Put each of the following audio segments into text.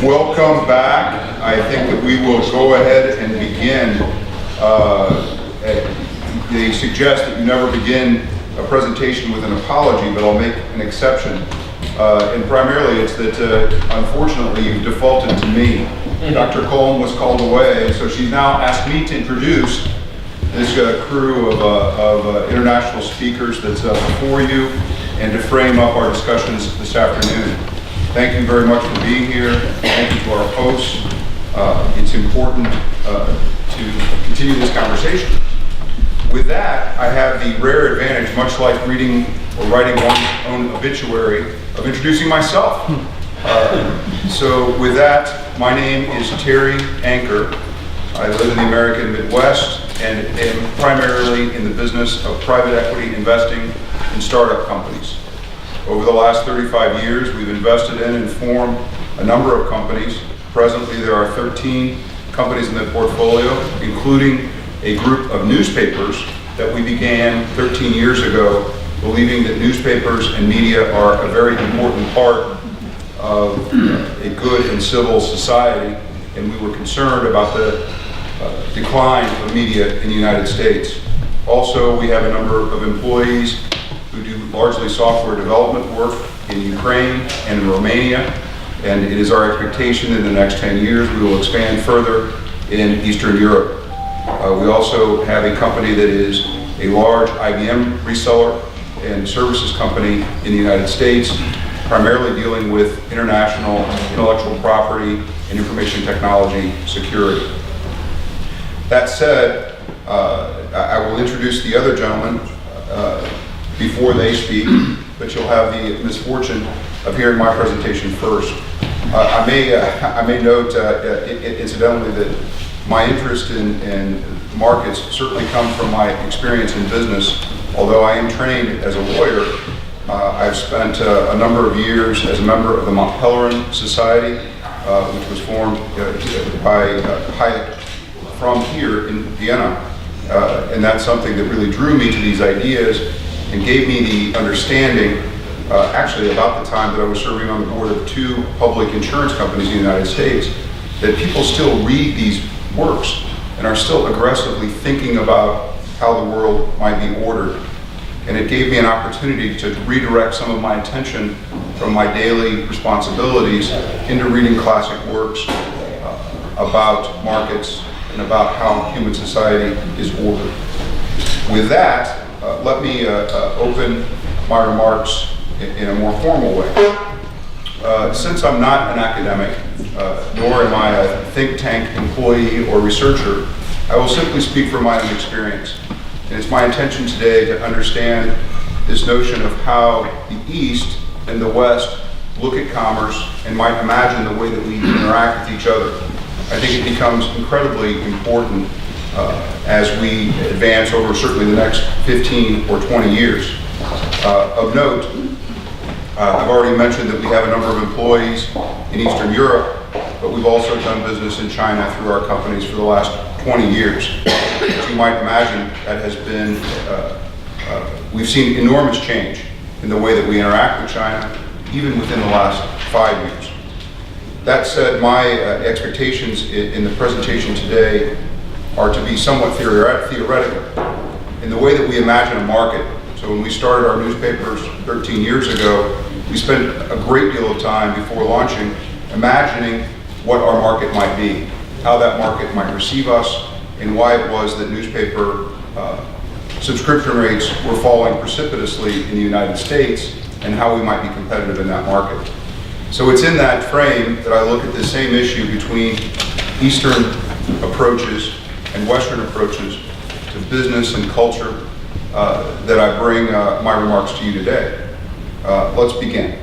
Welcome back. I think that we will go ahead and begin. They suggest that you never begin a presentation with an apology, but I'll make an exception. And primarily it's that, unfortunately, you've defaulted to me. Dr. Colm was called away, so she's now asked me to introduce this crew of international speakers that's before you and to frame up our discussions this afternoon. Thank you very much for being here. Thank you to our hosts. It's important to continue this conversation. With that, I have the rare advantage, much like reading or writing one's own obituary, of introducing myself. So with that, my name is Terry Anker. I live in the American Midwest and am primarily in the business of private equity investing in startup companies. Over the last 35 years, we've invested in and formed a number of companies. Presently, there are 13 companies in the portfolio, including a group of newspapers that we began 13 years ago, believing that newspapers and media are a very important part of a good and civil society, and we were concerned about the decline of media in the United States. Also, we have a number of employees who do largely software development work in Ukraine and in Romania, and it is our expectation in the next 10 years we will expand further in Eastern Europe. We also have a company that is a large IBM reseller and services company in the United States, primarily dealing with international intellectual property and information technology security. That said, I will introduce the other gentlemen before they speak, but you'll have the misfortune of hearing my presentation first. I may note incidentally that my interest in markets certainly comes from my experience in business. Although I am trained as a lawyer, I've spent a number of years as a member of the Mont Pelerin Society, which was formed by Hayek from here in Vienna. And that's something that really drew me to these ideas and gave me the understanding, actually about the time that I was serving on the board of 2 public insurance companies in the United States, that people still read these works and are still aggressively thinking about how the world might be ordered. And it gave me an opportunity to redirect some of my attention from my daily responsibilities into reading classic works about markets and about how human society is ordered. With that, let me open my remarks in a more formal way. Since I'm not an academic, nor am I a think tank employee or researcher, I will simply speak from my own experience. And it's my intention today to understand this notion of how the East and the West look at commerce and might imagine the way that we interact with each other. I think it becomes incredibly important as we advance over certainly the next 15 or 20 years. Of note, I've already mentioned that we have a number of employees in Eastern Europe, but we've also done business in China through our companies for the last 20 years. As you might imagine, that has been, we've seen enormous change in the way that we interact with China, even within the last 5 years. That said, my expectations in the presentation today are to be somewhat theoretical in the way that we imagine a market. So when we started our newspapers 13 years ago, we spent a great deal of time before launching imagining what our market might be, how that market might receive us, and why it was that newspaper subscription rates were falling precipitously in the United States, and how we might be competitive in that market. So it's in that frame that I look at the same issue between Eastern approaches and Western approaches to business and culture that I bring my remarks to you today. Let's begin.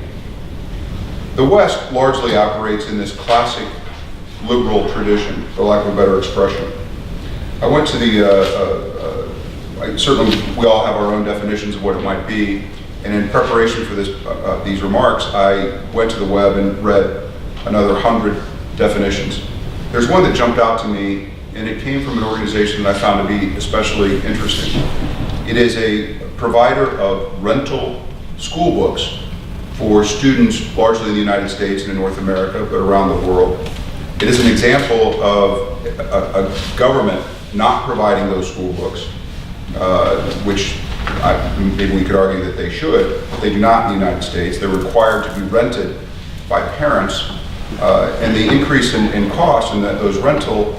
The West largely operates in this classic liberal tradition, for lack of a better expression. I went to certainly we all have our own definitions of what it might be, and in preparation for these remarks, I went to the web and read another 100 definitions. There's one that jumped out to me, and it came from an organization that I found to be especially interesting. It is a provider of rental school books for students largely in the United States and in North America, but around the world. It is an example of a government not providing those school books, which maybe we could argue that they should, but they do not in the United States. They're required to be rented by parents, and the increase in cost and those rental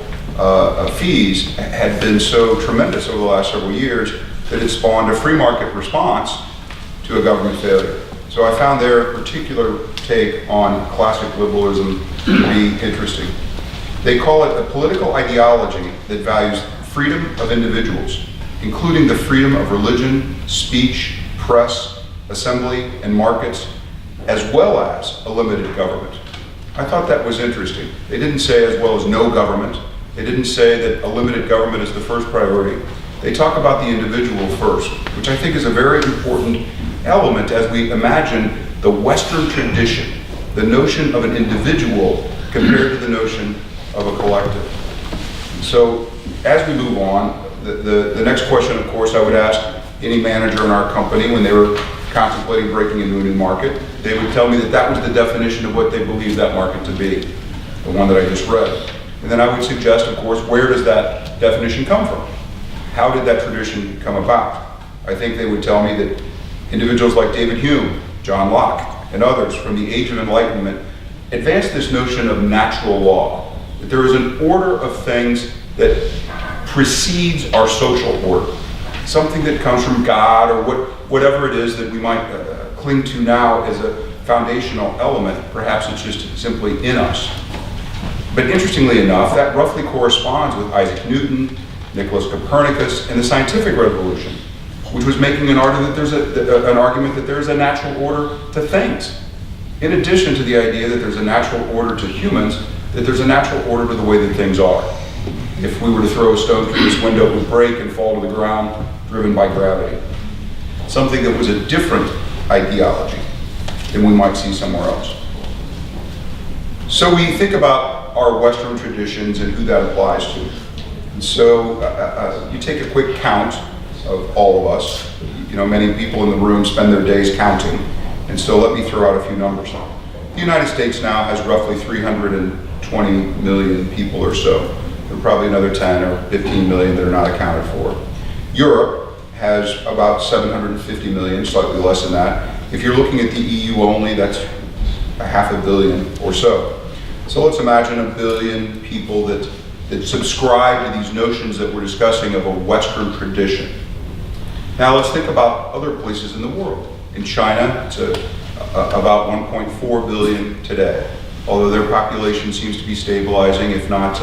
fees had been so tremendous over the last several years that it spawned a free market response to a government failure. So I found their particular take on classic liberalism to be interesting. They call it a political ideology that values freedom of individuals, including the freedom of religion, speech, press, assembly, and markets, as well as a limited government. I thought that was interesting. They didn't say as well as no government. They didn't say that a limited government is the first priority. They talk about the individual first, which I think is a very important element as we imagine the Western tradition, the notion of an individual compared to the notion of a collective. So as we move on, the next question, of course, I would ask any manager in our company when they were contemplating breaking into a new market, they would tell me that that was the definition of what they believed that market to be, the one that I just read. And then I would suggest, of course, where does that definition come from? How did that tradition come about? I think they would tell me that individuals like David Hume, John Locke, and others from the Age of Enlightenment advanced this notion of natural law, that there is an order of things that precedes our social order, something that comes from God or whatever it is that we might cling to now as a foundational element. Perhaps it's just simply in us. But interestingly enough, that roughly corresponds with Isaac Newton, Nicholas Copernicus, and the scientific revolution, which was making an argument that there's a natural order to things. In addition to the idea that there's a natural order to humans, that there's a natural order to the way that things are. If we were to throw a stone through this window, it would break and fall to the ground, driven by gravity. Something that was a different ideology than we might see somewhere else. So we think about our Western traditions and who that applies to. And so you take a quick count of all of us. You know, many people in the room spend their days counting. And so let me throw out a few numbers. The United States now has roughly 320 million people or so. There are probably another 10 or 15 million that are not accounted for. Europe has about 750 million, slightly less than that. If you're looking at the EU only, that's a half a billion or so. So let's imagine a billion people that subscribe to these notions that we're discussing of a Western tradition. Now let's think about other places in the world. In China, it's about 1.4 billion today, although their population seems to be stabilizing, if not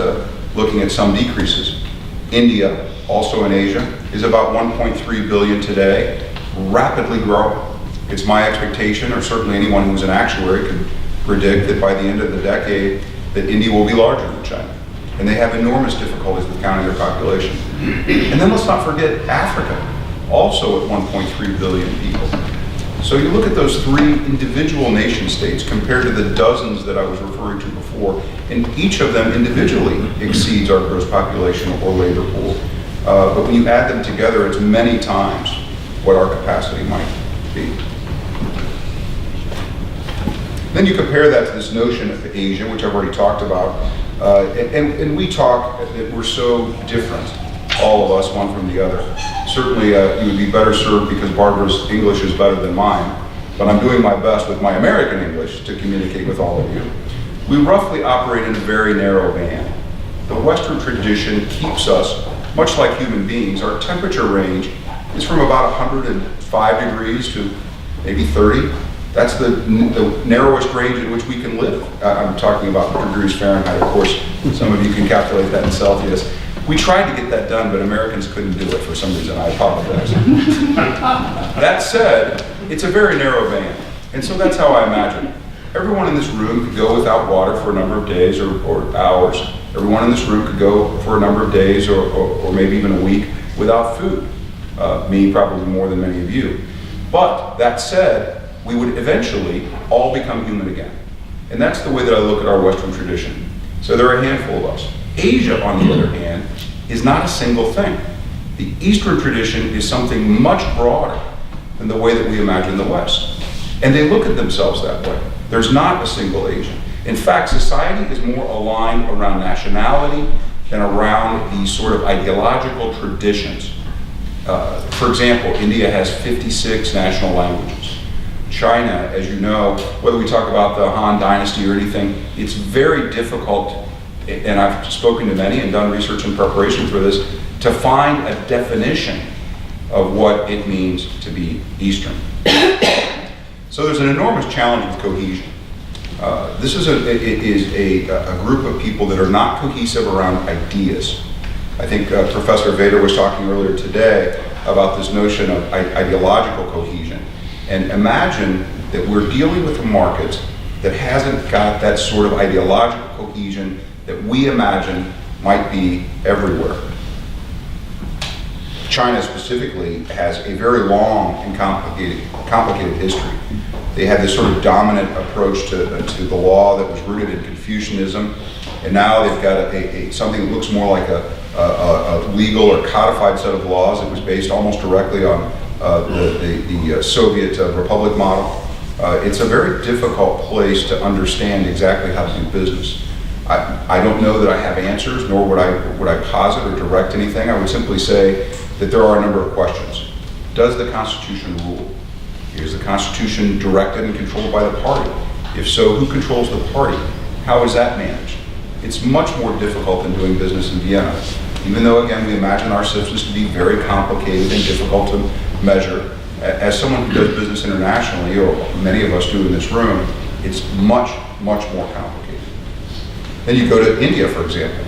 looking at some decreases. India, also in Asia, is about 1.3 billion today, rapidly growing. It's my expectation, or certainly anyone who's an actuary could predict that by the end of the decade, that India will be larger than China. And they have enormous difficulties with counting their population. And then let's not forget Africa, also at 1.3 billion people. So you look at those three individual nation states compared to the dozens that I was referring to before, and each of them individually exceeds our gross population or labor pool. But when you add them together, it's many times what our capacity might be. Then you compare that to this notion of Asia, which I've already talked about, and we talk that we're so different, all of us, one from the other. Certainly you would be better served because Barbara's English is better than mine, but I'm doing my best with my American English to communicate with all of you. We roughly operate in a very narrow band. The Western tradition keeps us, much like human beings, our temperature range is from about 105 degrees to maybe 30. That's the narrowest range in which we can live. I'm talking about degrees Fahrenheit, of course. Some of you can calculate that in Celsius. We tried to get that done, but Americans couldn't do it for some reason. I apologize. That said, it's a very narrow band. And so that's how I imagine it. Everyone in this room could go without water for a number of days or hours. Everyone in this room could go for a number of days or maybe even a week without food. Me, probably more than many of you. But that said, we would eventually all become human again. And that's the way that I look at our Western tradition. So there are a handful of us. Asia, on the other hand, is not a single thing. The Eastern tradition is something much broader than the way that we imagine the West. And they look at themselves that way. There's not a single Asian. In fact, society is more aligned around nationality than around these sort of ideological traditions. For example, India has 56 national languages. China, as you know, whether we talk about the Han Dynasty or anything, it's very difficult, and I've spoken to many and done research in preparation for this, to find a definition of what it means to be Eastern. So there's an enormous challenge with cohesion. This is a group of people that are not cohesive around ideas. I think Professor Vader was talking earlier today about this notion of ideological cohesion. And imagine that we're dealing with a market that hasn't got that sort of ideological cohesion that we imagine might be everywhere. China specifically has a very long and complicated history. They had this sort of dominant approach to the law that was rooted in Confucianism, and now they've got something that looks more like a legal or codified set of laws that was based almost directly on the Soviet Republic model. It's a very difficult place to understand exactly how to do business. I don't know that I have answers, nor would I posit or direct anything. I would simply say that there are a number of questions. Does the Constitution rule? Is the Constitution directed and controlled by the party? If so, who controls the party? How is that managed? It's much more difficult than doing business in Vienna. Even though, again, we imagine our systems to be very complicated and difficult to measure, as someone who does business internationally, or many of us do in this room, it's much, much more complicated. Then you go to India, for example,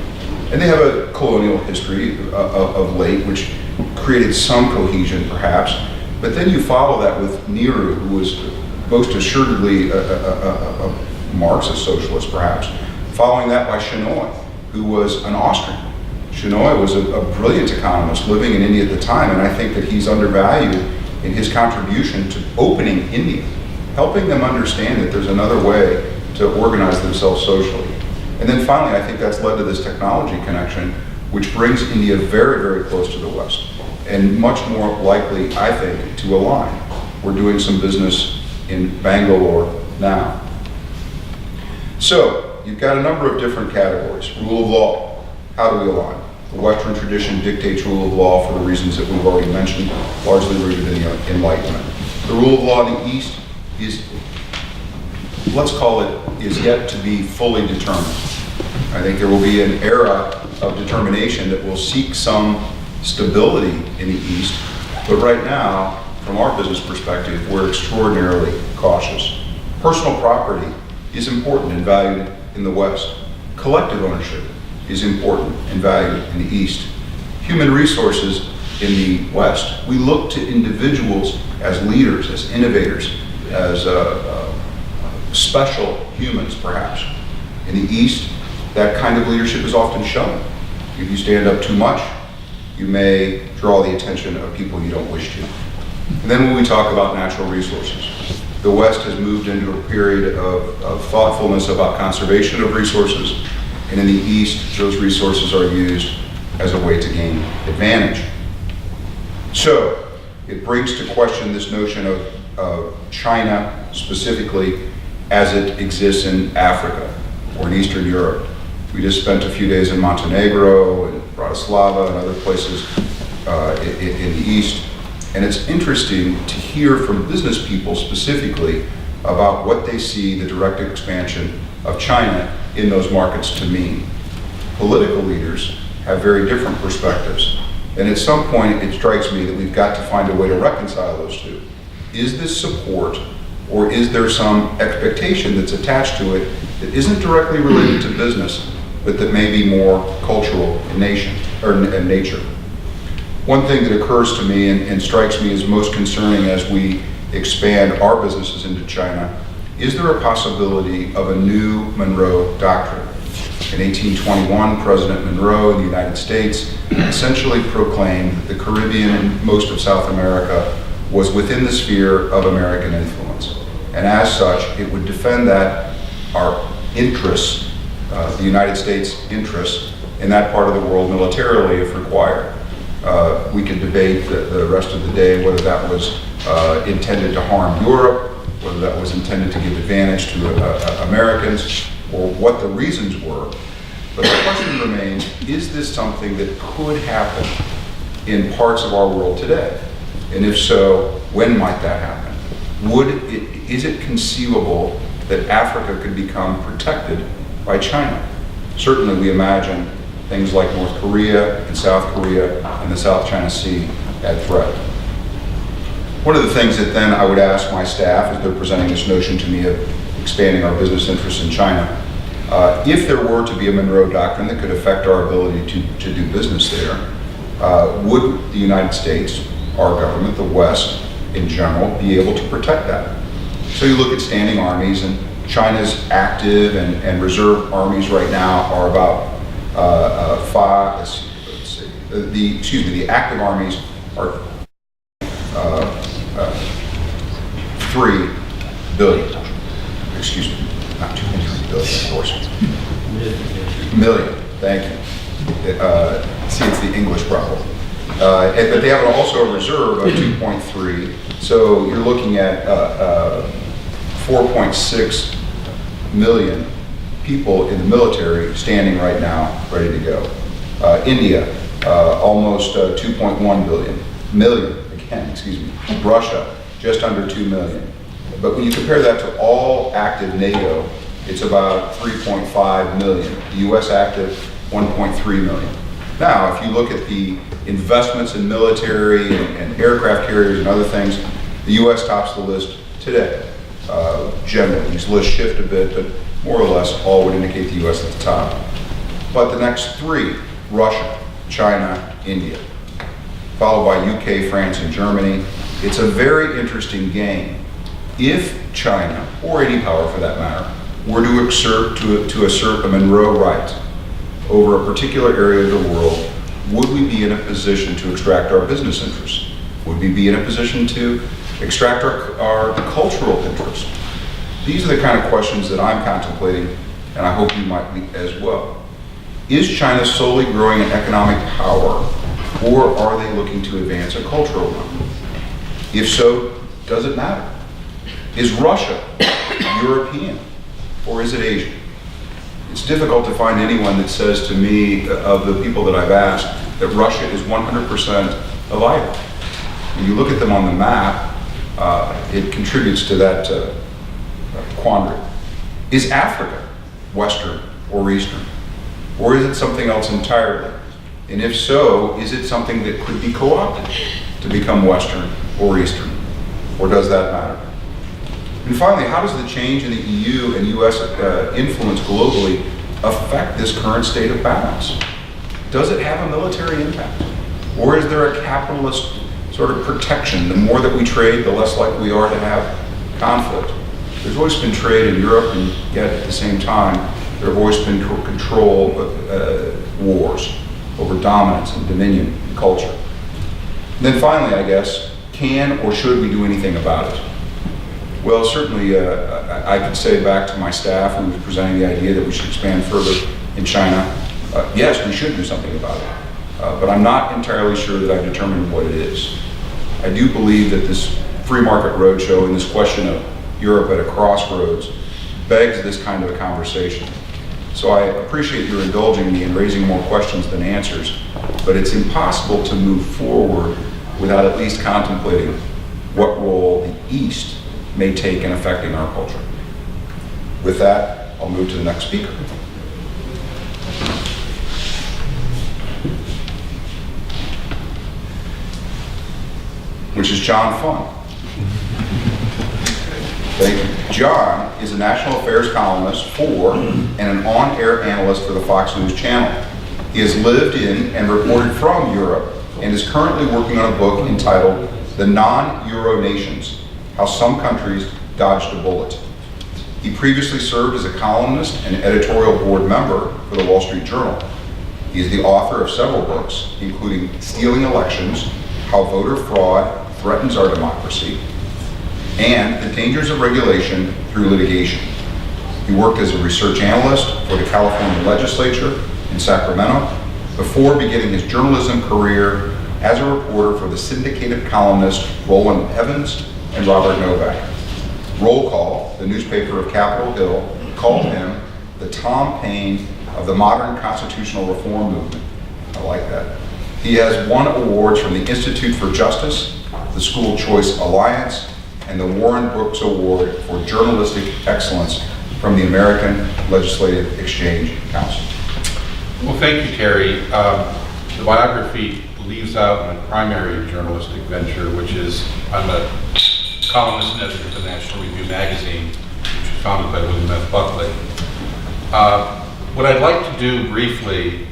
and they have a colonial history of late, which created some cohesion, perhaps. But then you follow that with Nehru, who was most assuredly a Marxist socialist, perhaps. Following that by Shenoy, who was an Austrian. Shenoy was a brilliant economist living in India at the time, and I think that he's undervalued in his contribution to opening India, helping them understand that there's another way to organize themselves socially. And then finally, I think that's led to this technology connection, which brings India very, very close to the West, and much more likely, I think, to align. We're doing some business in Bangalore now. So, you've got a number of different categories. Rule of law, how do we align? The Western tradition dictates rule of law for the reasons that we've already mentioned, largely rooted in the Enlightenment. The rule of law in the East is, let's call it, is yet to be fully determined. I think there will be an era of determination that will seek some stability in the East, but right now, from our business perspective, we're extraordinarily cautious. Personal property is important and valued in the West. Collective ownership is important and valued in the East. Human resources in the West, we look to individuals as leaders, as innovators, as special humans, perhaps. In the East, that kind of leadership is often shown. If you stand up too much, you may draw the attention of people you don't wish to. And then when we talk about natural resources, the West has moved into a period of thoughtfulness about conservation of resources, and in the East, those resources are used as a way to gain advantage. So, it brings to question this notion of China specifically as it exists in Africa or in Eastern Europe. We just spent a few days in Montenegro and Bratislava and other places in the East. And it's interesting to hear from business people specifically about what they see the direct expansion of China in those markets to mean. Political leaders have very different perspectives. And at some point, it strikes me that we've got to find a way to reconcile those two. Is this support, or is there some expectation that's attached to it that isn't directly related to business, but that may be more cultural in nature? One thing that occurs to me and strikes me as most concerning as we expand our businesses into China, is there a possibility of a new Monroe Doctrine? In 1821, President Monroe in the United States essentially proclaimed that the Caribbean and most of South America was within the sphere of American influence. And as such, it would defend that our interests, the United States interests, in that part of the world militarily if required. We could debate the rest of the day whether that was intended to harm Europe whether that was intended to give advantage to Americans or what the reasons were. But the question remains, is this something that could happen in parts of our world today? And if so, when might that happen? Is it conceivable that Africa could become protected by China? Certainly we imagine things like North Korea and South Korea and the South China Sea at threat. One of the things that then I would ask my staff as they're presenting this notion to me of expanding our business interests in China, if there were to be a Monroe Doctrine that could affect our ability to do business there, would the United States, our government, the West in general, be able to protect that? So you look at standing armies, and China's active and reserve armies right now are about the active armies are 3 billion. Excuse me, not 2 billion, of course. Million, thank you. See, it's the English problem. But they have also a reserve of 2.3, so you're looking at 4.6 million people in the military standing right now, ready to go. India, almost 2.1 million, excuse me. Russia, just under 2 million. But when you compare that to all active NATO, it's about 3.5 million. The US active, 1.3 million. Now, if you look at the investments in military and aircraft carriers and other things, the US tops the list today. Generally, these lists shift a bit, but more or less all would indicate the US at the top. But the next 3, Russia, China, India, followed by UK, France, and Germany. It's a very interesting game. If China, or any power for that matter, were to assert a Monroe right over a particular area of the world, would we be in a position to extract our business interests? Would we be in a position to extract our cultural interests? These are the kind of questions that I'm contemplating, and I hope you might be as well. Is China solely growing in economic power, or are they looking to advance a cultural one? If so, does it matter? Is Russia European, or is it Asian? It's difficult to find anyone that says to me, of the people that I've asked, that Russia is 100% of either. When you look at them on the map, it contributes to that quandary. Is Africa Western or Eastern? Or is it something else entirely? And if so, is it something that could be co-opted to become Western or Eastern? Or does that matter? And finally, how does the change in the EU and US influence globally affect this current state of balance? Does it have a military impact? Or is there a capitalist sort of protection? The more that we trade, the less likely we are to have conflict. There's always been trade in Europe, and yet at the same time, there have always been control wars over dominance and dominion and culture. And then finally, I guess, can or should we do anything about it? Well, certainly I could say back to my staff who was presenting the idea that we should expand further in China, yes, we should do something about it. But I'm not entirely sure that I've determined what it is. I do believe that this free market roadshow and this question of Europe at a crossroads begs this kind of a conversation. So I appreciate your indulging me in raising more questions than answers, but it's impossible to move forward without at least contemplating what role the East may take in affecting our culture. With that, I'll move to the next speaker. Which is John Fung. Thank you. John is a national affairs columnist for and an on-air analyst for the Fox News channel. He has lived in and reported from Europe and is currently working on a book entitled The Non-Euro Nations: How Some Countries Dodged a Bullet. He previously served as a columnist and editorial board member for the Wall Street Journal. He is the author of several books, including Stealing Elections: How Voter Fraud Threatens Our Democracy, and The Dangers of Regulation Through Litigation. He worked as a research analyst for the California legislature in Sacramento before beginning his journalism career as a reporter for the syndicated columnist Roland Evans and Robert Novak. Roll Call, the newspaper of Capitol Hill, called him the Tom Paine of the modern constitutional reform movement. I like that. He has won awards from the Institute for Justice, the School Choice Alliance, and the Warren Brooks Award for Journalistic Excellence from the American Legislative Exchange Council. Well, thank you, Terry. The biography leaves out my primary journalistic venture, which is I'm a columnist and editor of the National Review magazine, which was founded by William F. Buckley. What I'd like to do briefly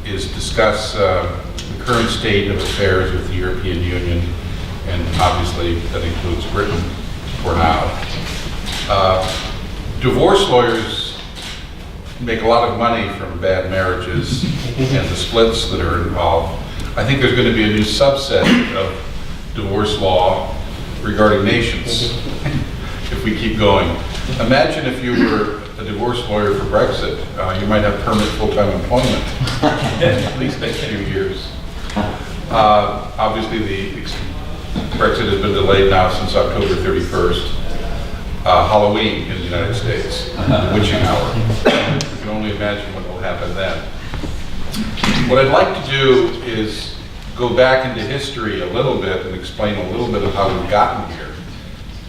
is discuss the current state of affairs with the European Union, and obviously that includes Britain for now. Divorce lawyers make a lot of money from bad marriages and the splits that are involved. I think there's going to be a new subset of divorce law regarding nations if we keep going. Imagine if you were a divorce lawyer for Brexit. You might have permanent full-time employment at least next few years. Obviously, Brexit has been delayed now since October 31st. Halloween in the United States, the witching hour. You can only imagine what will happen then. What I'd like to do is go back into history a little bit and explain a little bit of how we've gotten here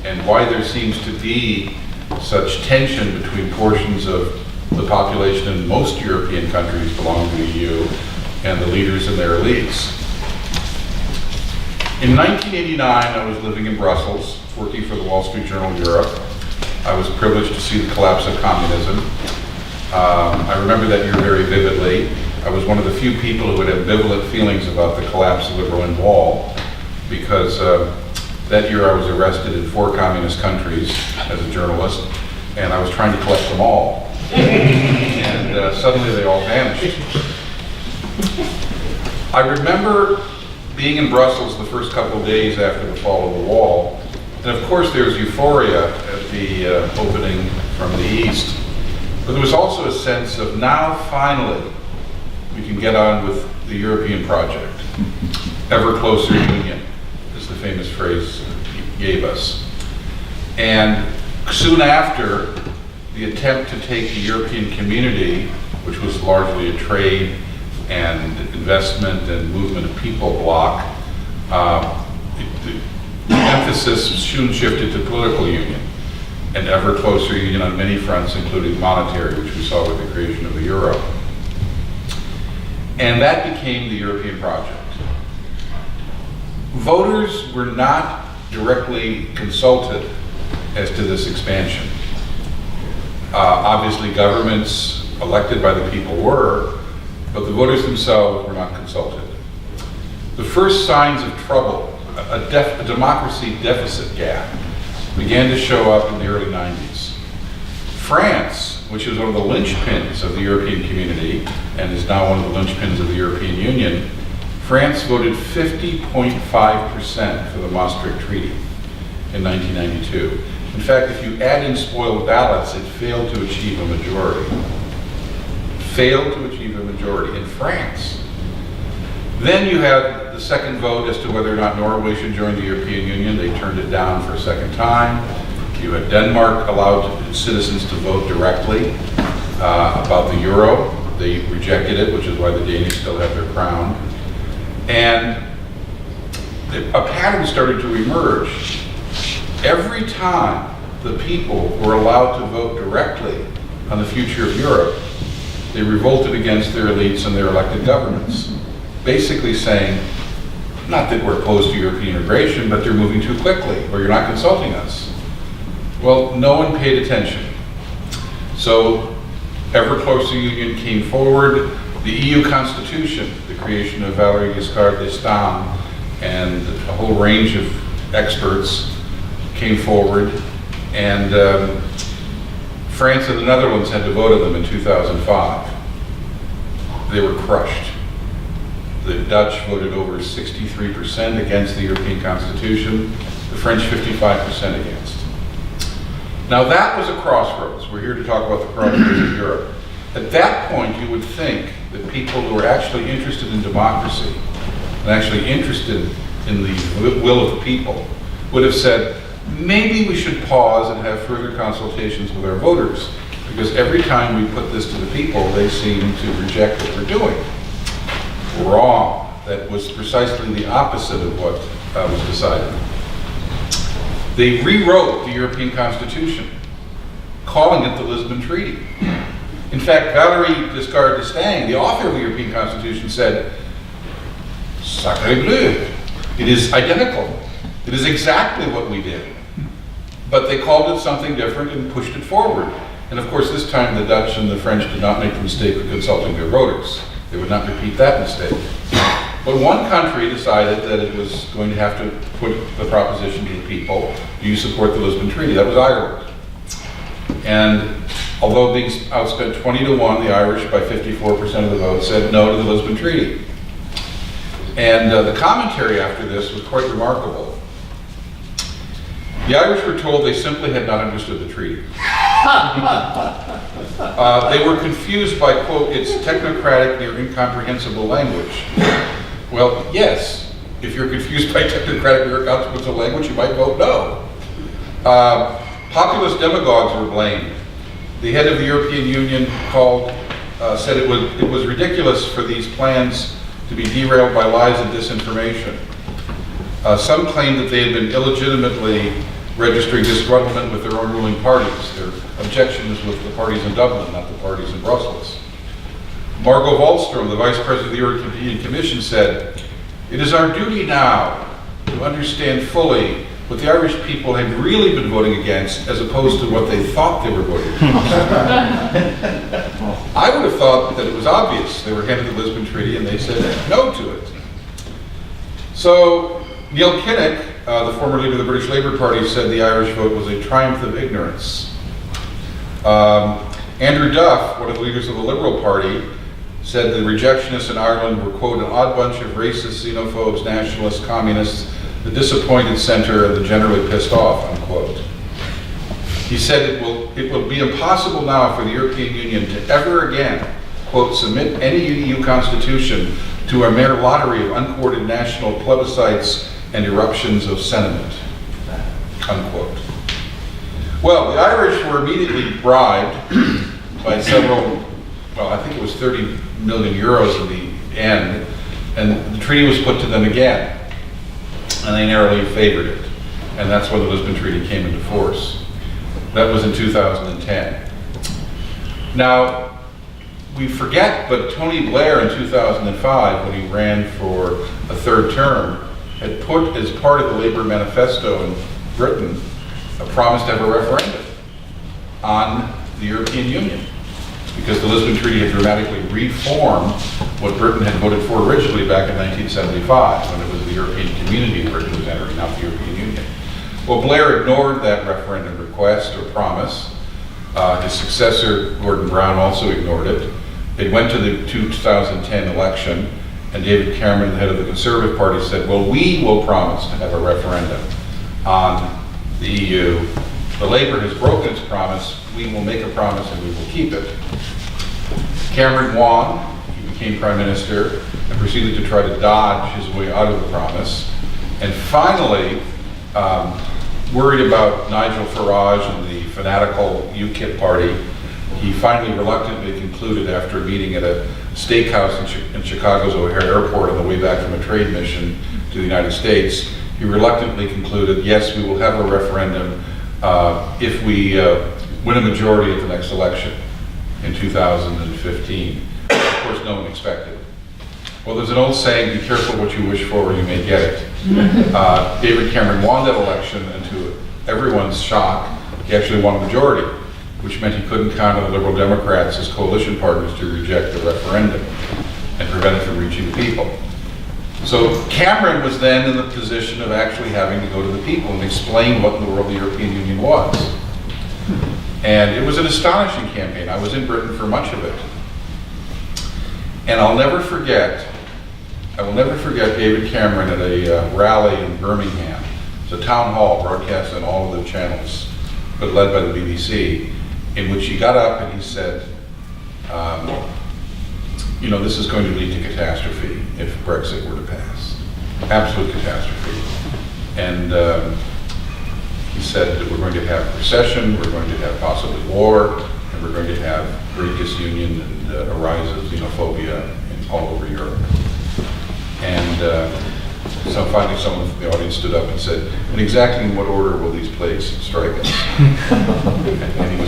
and why there seems to be such tension between portions of the population in most European countries belonging to the EU and the leaders and their elites. In 1989, I was living in Brussels, working for the Wall Street Journal Europe. I was privileged to see the collapse of communism. I remember that year very vividly. I was one of the few people who had ambivalent feelings about the collapse of the Berlin Wall, because that year I was arrested in 4 communist countries as a journalist, and I was trying to collect them all. And suddenly they all vanished. I remember being in Brussels the first couple of days after the fall of the wall, and of course there was euphoria at the opening from the east, but there was also a sense of now finally we can get on with the European project. Ever closer union is the famous phrase he gave us. And soon after, the attempt to take the European community, which was largely a trade and investment and movement of people bloc, the emphasis soon shifted to political union and ever closer union on many fronts, including monetary, which we saw with the creation of the euro. And that became the European project. Voters were not directly consulted as to this expansion. Obviously, governments elected by the people were, but the voters themselves were not consulted. The first signs of trouble, a democracy deficit gap, began to show up in the early 90s. France, which is one of the linchpins of the European community and is now one of the linchpins of the European Union, France voted 50.5% for the Maastricht Treaty in 1992. In fact, if you add in spoiled ballots, it failed to achieve a majority. Failed to achieve a majority in France. Then you had the second vote as to whether or not Norway should join the European Union. They turned it down for a second time. You had Denmark allowed citizens to vote directly about the euro. They rejected it, which is why the Danish still have their crown. And a pattern started to emerge. Every time the people were allowed to vote directly on the future of Europe, they revolted against their elites and their elected governments, basically saying, not that we're opposed to European integration, but they're moving too quickly, or you're not consulting us. Well, no one paid attention. So, ever closer union came forward. The EU Constitution, the creation of Valéry Giscard d'Estaing, and a whole range of experts came forward, and France and the Netherlands had to vote on them in 2005. They were crushed. The Dutch voted over 63% against the European Constitution, the French 55% against. Now that was a crossroads. We're here to talk about the crossroads of Europe. At that point, you would think that people who were actually interested in democracy and actually interested in the will of the people would have said, maybe we should pause and have further consultations with our voters, because every time we put this to the people, they seem to reject what we're doing. Wrong. That was precisely the opposite of what was decided. They rewrote the European Constitution, calling it the Lisbon Treaty. In fact, Valéry Giscard d'Estaing, the author of the European Constitution, said, "Sacré bleu, it is identical. It is exactly what we did." But they called it something different and pushed it forward. And of course, this time the Dutch and the French did not make the mistake of consulting their voters. They would not repeat that mistake. But one country decided that it was going to have to put the proposition to the people, do you support the Lisbon Treaty? That was Ireland. And although being outspent 20-1, the Irish, by 54% of the vote, said no to the Lisbon Treaty. And the commentary after this was quite remarkable. The Irish were told they simply had not understood the treaty. They were confused by, quote, its technocratic, near incomprehensible language. Well, yes, if you're confused by technocratic, near incomprehensible language, you might vote no. Populist demagogues were blamed. The head of the European Union said it was ridiculous for these plans to be derailed by lies and disinformation. Some claimed that they had been illegitimately registering disgruntlement with their own ruling parties. Their objection was with the parties in Dublin, not the parties in Brussels. Margot Wallström, the Vice President of the European Commission, said, "It is our duty now to understand fully what the Irish people had really been voting against as opposed to what they thought they were voting against." I would have thought that it was obvious. They were handed the Lisbon Treaty and they said no to it. So Neil Kinnock, the former leader of the British Labour Party, said the Irish vote was a triumph of ignorance. Andrew Duff, one of the leaders of the Liberal Party, said the rejectionists in Ireland were, quote, an odd bunch of racists, xenophobes, nationalists, communists, the disappointed centre, and the generally pissed off, unquote. He said it will be impossible now for the European Union to ever again, quote, submit any EU constitution to a mere lottery of uncoordinated national plebiscites and eruptions of sentiment, unquote. Well, the Irish were immediately bribed by several, well, I think it was 30 million euros in the end, and the treaty was put to them again, and they narrowly favored it. And that's when the Lisbon Treaty came into force. That was in 2010. Now, we forget, but Tony Blair in 2005, when he ran for a third term, had put as part of the Labour manifesto in Britain a promise to have a referendum on the European Union, because the Lisbon Treaty had dramatically reformed what Britain had voted for originally back in 1975, when it was the European Community Britain was entering, not the European Union. Well, Blair ignored that referendum request or promise. His successor, Gordon Brown, also ignored it. It went to the 2010 election, and David Cameron, the head of the Conservative Party, said, well, we will promise to have a referendum on the EU. The Labour has broken its promise. We will make a promise and we will keep it. Cameron won. He became Prime Minister and proceeded to try to dodge his way out of the promise. And finally, worried about Nigel Farage and the fanatical UKIP party, he finally reluctantly concluded, after a meeting at a steakhouse in Chicago's O'Hare Airport on the way back from a trade mission to the United States, he reluctantly concluded, yes, we will have a referendum if we win a majority at the next election in 2015. Of course, no one expected. Well, there's an old saying, be careful what you wish for or you may get it. David Cameron won that election, and to everyone's shock, he actually won a majority, which meant he couldn't count on the Liberal Democrats as coalition partners to reject the referendum and prevent it from reaching the people. So Cameron was then in the position of actually having to go to the people and explain what in the world the European Union was. And it was an astonishing campaign. I was in Britain for much of it. And I'll never forget David Cameron at a rally in Birmingham. It's a town hall broadcast on all of the channels, but led by the BBC, in which he got up and he said, you know, this is going to lead to catastrophe if Brexit were to pass. Absolute catastrophe. And He said that we're going to have recession, we're going to have possibly war, and we're going to have great disunion and a rise of xenophobia all over Europe. And so finally someone from the audience stood up and said, "And exactly in what order will these plagues strike us?" And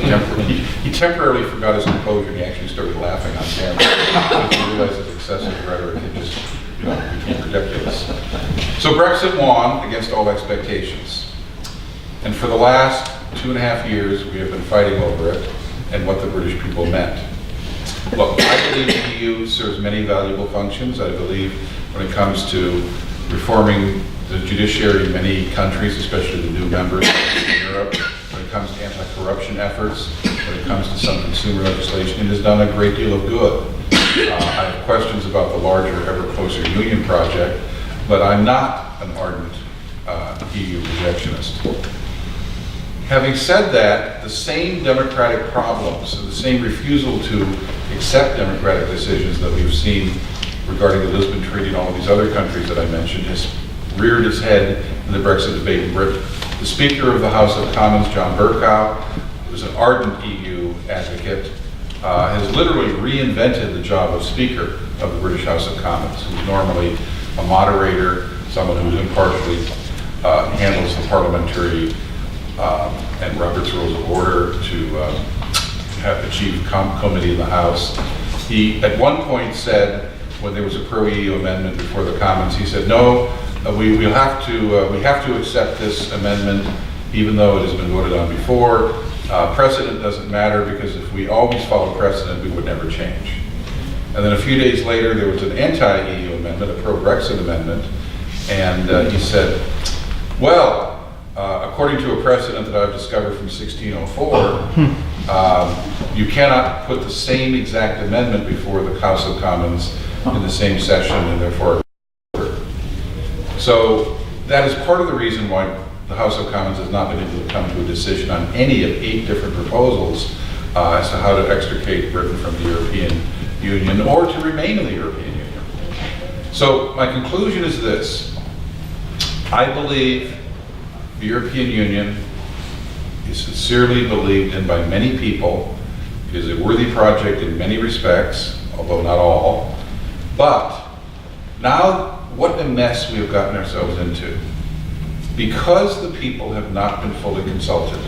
he temporarily forgot his composure, and he actually started laughing on camera because he realized his excessive rhetoric had just became ridiculous. So Brexit won against all expectations. And for the last 2.5 years, we have been fighting over it and what the British people meant. Look, I believe the EU serves many valuable functions. I believe when it comes to reforming the judiciary in many countries, especially the new members in Europe, when it comes to anti-corruption efforts, when it comes to some consumer legislation, it has done a great deal of good. I have questions about the larger, ever closer union project, but I'm not an ardent EU rejectionist. Having said that, the same democratic problems, the same refusal to accept democratic decisions that we've seen regarding the Lisbon Treaty and all of these other countries that I mentioned has reared its head in the Brexit debate in Britain. The Speaker of the House of Commons, John Bercow, who's an ardent EU advocate, has literally reinvented the job of Speaker of the British House of Commons, who's normally a moderator, someone who impartially handles the parliamentary and Robert's Rules of Order to have achieved comity in the House. He at one point said, when there was a pro-EU amendment before the Commons, he said, "No, we have to accept this amendment, even though it has been voted on before. Precedent doesn't matter, because if we always follow precedent, we would never change." And then a few days later, there was an anti-EU amendment, a pro-Brexit amendment, and he said, "Well, according to a precedent that I've discovered from 1604, you cannot put the same exact amendment before the House of Commons in the same session, and therefore." So that is part of the reason why the House of Commons has not been able to come to a decision on any of 8 different proposals as to how to extricate Britain from the European Union or to remain in the European Union. So my conclusion is this. I believe the European Union is sincerely believed in by many people. It is a worthy project in many respects, although not all. But now, what a mess we have gotten ourselves into. Because the people have not been fully consulted,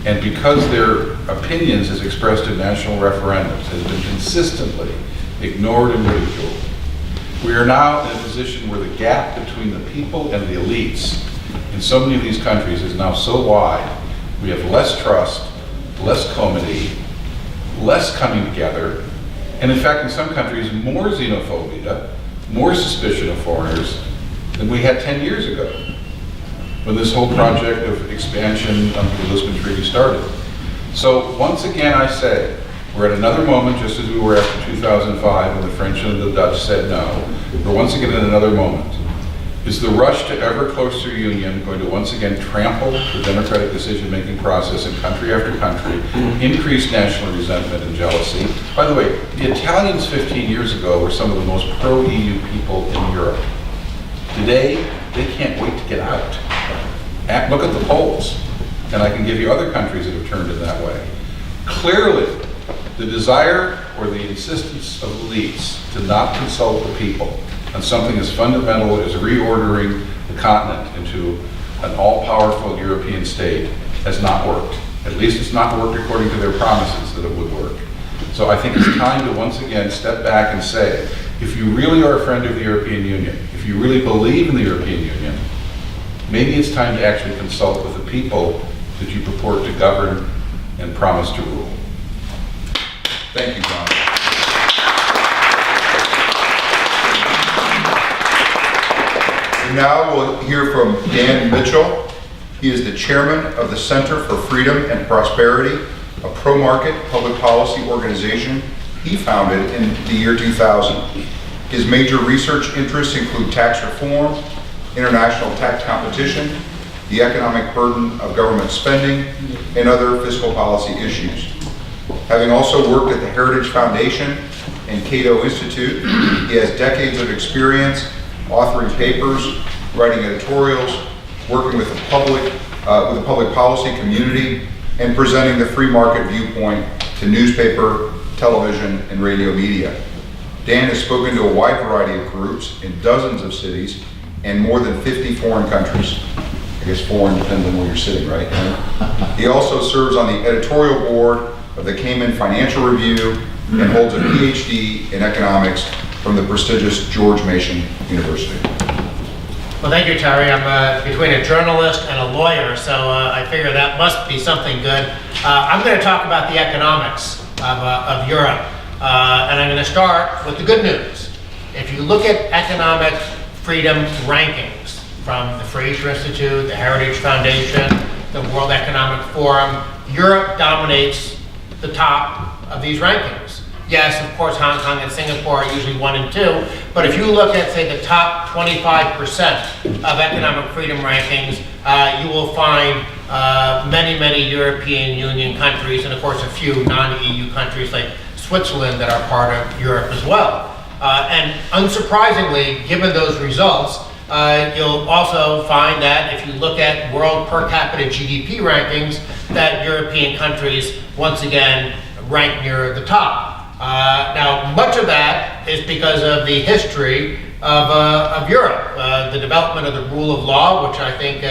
and because their opinions as expressed in national referendums has been consistently ignored and ridiculed, we are now in a position where the gap between the people and the elites in so many of these countries is now so wide, we have less trust, less comity, less coming together, and in fact in some countries more xenophobia, more suspicion of foreigners than we had 10 years ago, when this whole project of expansion under the Lisbon Treaty started. So once again I say, we're at another moment, just as we were after 2005 when the French and the Dutch said no. We're once again at another moment. Is the rush to ever closer union going to once again trample the democratic decision-making process in country after country, increase national resentment and jealousy? By the way, the Italians 15 years ago were some of the most pro-EU people in Europe. Today, they can't wait to get out. Look at the polls, and I can give you other countries that have turned in that way. Clearly, the desire or the insistence of elites to not consult the people on something as fundamental as reordering the continent into an all-powerful European state has not worked. At least it's not worked according to their promises that it would work. So I think it's time to once again step back and say, if you really are a friend of the European Union, if you really believe in the European Union, maybe it's time to actually consult with the people that you purport to govern and promise to rule. Thank you, John. Now we'll hear from Dan Mitchell. He is the chairman of the Center for Freedom and Prosperity, a pro-market public policy organization he founded in the year 2000. His major research interests include tax reform, international tax competition, the economic burden of government spending, and other fiscal policy issues. Having also worked at the Heritage Foundation and Cato Institute, he has decades of experience authoring papers, writing editorials, working with the public, with the public policy community and presenting the free market viewpoint to newspaper, television, and radio media. Dan has spoken to a wide variety of groups in dozens of cities and more than 50 foreign countries. I guess foreign depends on where you're sitting, right? He also serves on the editorial board of the Cayman Financial Review and holds a PhD in economics from the prestigious George Mason University. Well, thank you, Terry. I'm between a journalist and a lawyer, so I figure that must be something good. I'm going to talk about the economics of Europe, and I'm going to start with the good news. If you look at economic freedom rankings from the Fraser Institute, the Heritage Foundation, the World Economic Forum, Europe dominates the top of these rankings. Yes, of course, Hong Kong and Singapore are usually 1 and 2, but if you look at, say, the top 25% of economic freedom rankings, you will find many European Union countries, and of course a few non-EU countries like Switzerland that are part of Europe as well. And unsurprisingly, given those results, you'll also find that if you look at world per capita GDP rankings, that European countries once again rank near the top. Now, much of that is because of the history of Europe, the development of the rule of law, which I think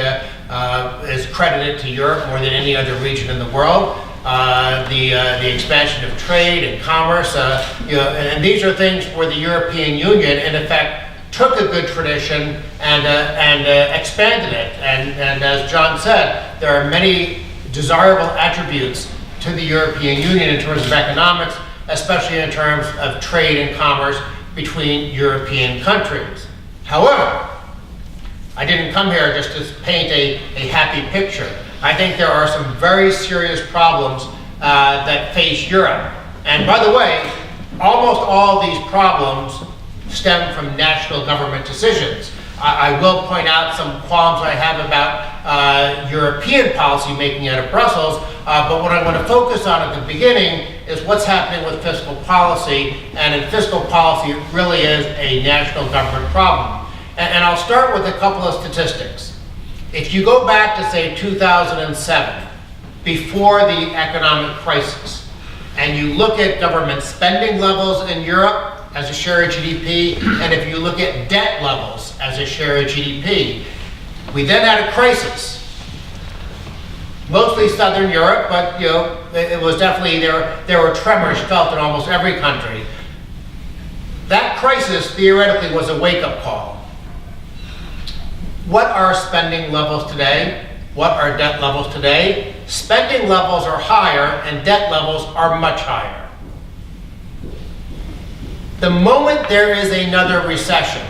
is credited to Europe more than any other region in the world, the expansion of trade and commerce, and these are things where the European Union, in effect, took a good tradition and expanded it. And as John said, there are many desirable attributes to the European Union in terms of economics, especially in terms of trade and commerce between European countries. However, I didn't come here just to paint a happy picture. I think there are some very serious problems that face Europe. And by the way, almost all these problems stem from national government decisions. I will point out some qualms I have about European policy making out of Brussels, but what I want to focus on at the beginning is what's happening with fiscal policy, and in fiscal policy it really is a national government problem. And I'll start with a couple of statistics. If you go back to, say, 2007, before the economic crisis, and you look at government spending levels in Europe as a share of GDP, and if you look at debt levels as a share of GDP, we then had a crisis. Mostly Southern Europe, but it was definitely, there were tremors felt in almost every country. That crisis theoretically was a wake-up call. What are spending levels today? What are debt levels today? Spending levels are higher and debt levels are much higher. The moment there is another recession,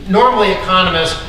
normally economists,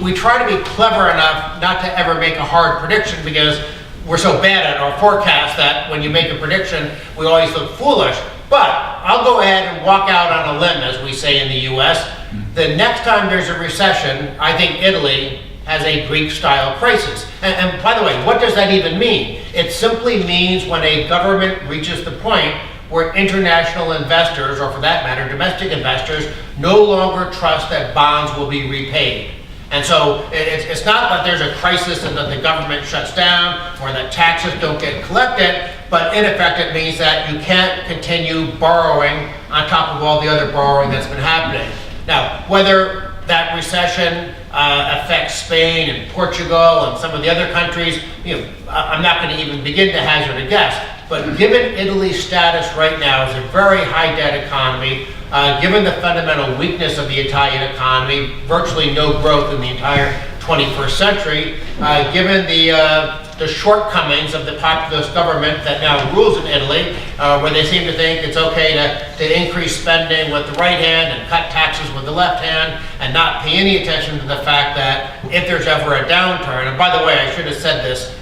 we try to be clever enough not to ever make a hard prediction because we're so bad at our forecast that when you make a prediction, we always look foolish. But I'll go ahead and walk out on a limb, as we say in the US. The next time there's a recession, I think Italy has a Greek-style crisis. And by the way, what does that even mean? It simply means when a government reaches the point where international investors, or for that matter, domestic investors, no longer trust that bonds will be repaid. And so it's not that there's a crisis and that the government shuts down or that taxes don't get collected, but in effect it means that you can't continue borrowing on top of all the other borrowing that's been happening. Now, whether that recession affects Spain and Portugal and some of the other countries, I'm not going to even begin to hazard a guess. But given Italy's status right now as a very high debt economy, given the fundamental weakness of the Italian economy, virtually no growth in the entire 21st century, given the shortcomings of the populist government that now rules in Italy, where they seem to think it's okay to increase spending with the right hand and cut taxes with the left hand and not pay any attention to the fact that if there's ever a downturn, and by the way, I should have said this,